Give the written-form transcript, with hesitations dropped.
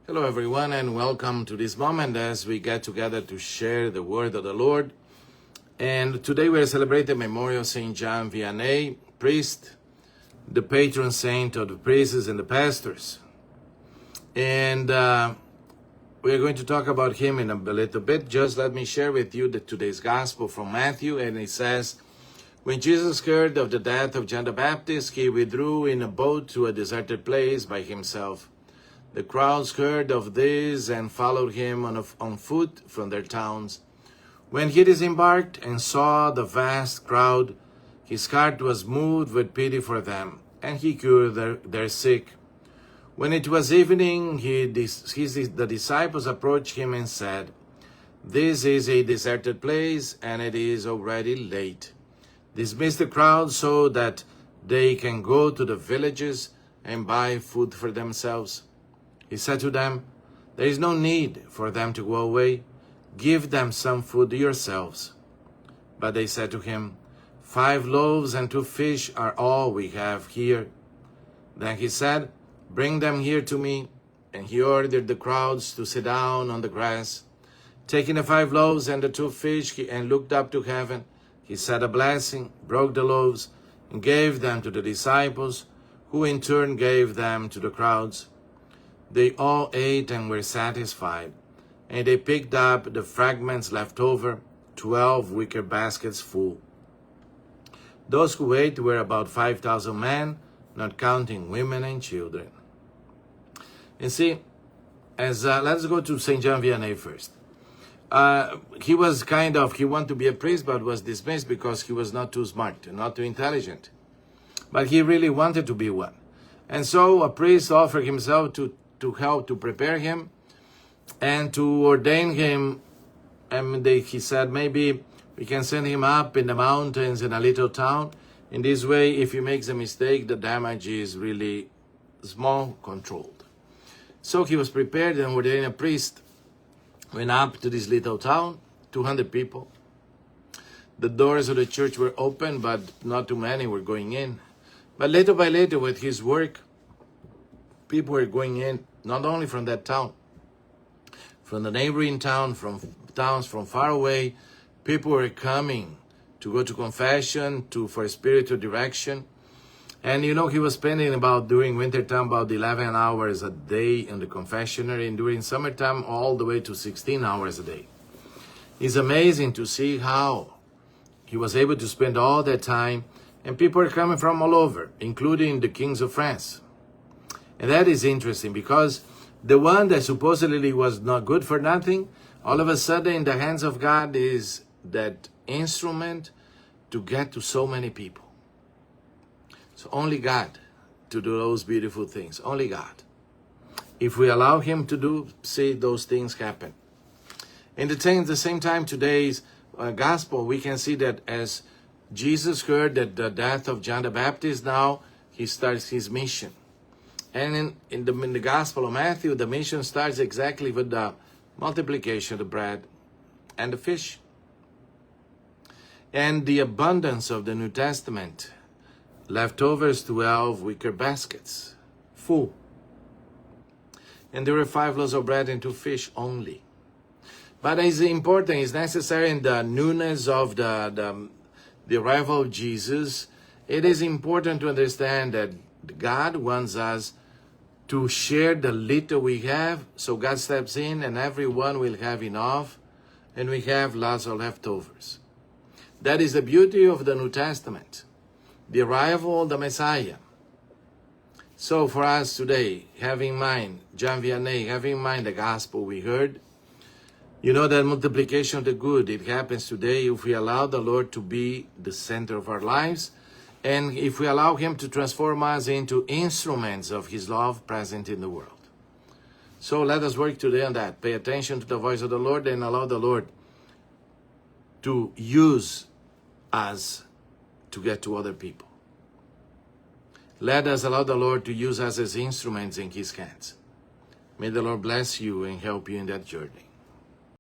Hello, everyone, and welcome to this moment as we get together to share the word of the Lord. And today we are celebrating the memorial of St. John Vianney, priest, the patron saint of the priests and the pastors. And we are going to talk about him in a little bit. Just let me share with you today's gospel from Matthew, and it says, when Jesus heard of the death of John the Baptist, he withdrew in a boat to a deserted place by himself. The crowds heard of this and followed him on foot from their towns. When he disembarked and saw the vast crowd, his heart was moved with pity for them, and he cured their sick. When it was evening, the disciples approached him and said, "This is a deserted place, and it is already late. Dismiss the crowd so that they can go to the villages and buy food for themselves." He said to them, "There is no need for them to go away. Give them some food yourselves." But they said to him, 5 loaves and 2 fish are all we have here." Then he said, "Bring them here to me." And he ordered the crowds to sit down on the grass. Taking the 5 loaves and the 2 fish, and looked up to heaven, he said a blessing, broke the loaves, and gave them to the disciples, who in turn gave them to the crowds. They all ate and were satisfied, and they picked up the fragments left over, 12 wicker baskets full. Those who ate were about 5,000 men, not counting women and children. And see, let's go to St. John Vianney first. He wanted to be a priest, but was dismissed because he was not too smart, not too intelligent. But he really wanted to be one. And so a priest offered himself to help to prepare him and to ordain him. And he said, maybe we can send him up in the mountains in a little town. In this way, if he makes a mistake, the damage is really small, controlled. So he was prepared and ordained a priest. Went up to this little town, 200 people. The doors of the church were open, but not too many were going in. But little by little, with his work, people were going in, not only from that town, from the neighboring town, from towns from far away. People were coming to go to confession, for spiritual direction. And he was spending during wintertime, about 11 hours a day in the confessionary, and during summertime, all the way to 16 hours a day. It's amazing to see how he was able to spend all that time, and people are coming from all over, including the kings of France. And that is interesting, because the one that supposedly was not good for nothing, all of a sudden in the hands of God is that instrument to get to so many people. So only God to do those beautiful things, only God. If we allow him to see those things happen. In the same time, today's gospel, we can see that as Jesus heard that the death of John the Baptist, now he starts his mission. And in the Gospel of Matthew, the mission starts exactly with the multiplication of the bread and the fish. And the abundance of the New Testament, leftovers 12 wicker baskets, full. And there were 5 loaves of bread and 2 fish only. But it's important, it's necessary in the newness of the arrival of Jesus. It is important to understand that God wants us to share the little we have, so God steps in and everyone will have enough, and we have lots of leftovers. That is the beauty of the New Testament, the arrival of the Messiah. So for us today, have in mind John Vianney, have in mind the gospel we heard. That multiplication of the good, it happens today if we allow the Lord to be the center of our lives, and if we allow him to transform us into instruments of his love present in the world. So let us work today on that. Pay attention to the voice of the Lord and allow the Lord to use us to get to other people. Let us allow the Lord to use us as instruments in his hands. May the Lord bless you and help you in that journey.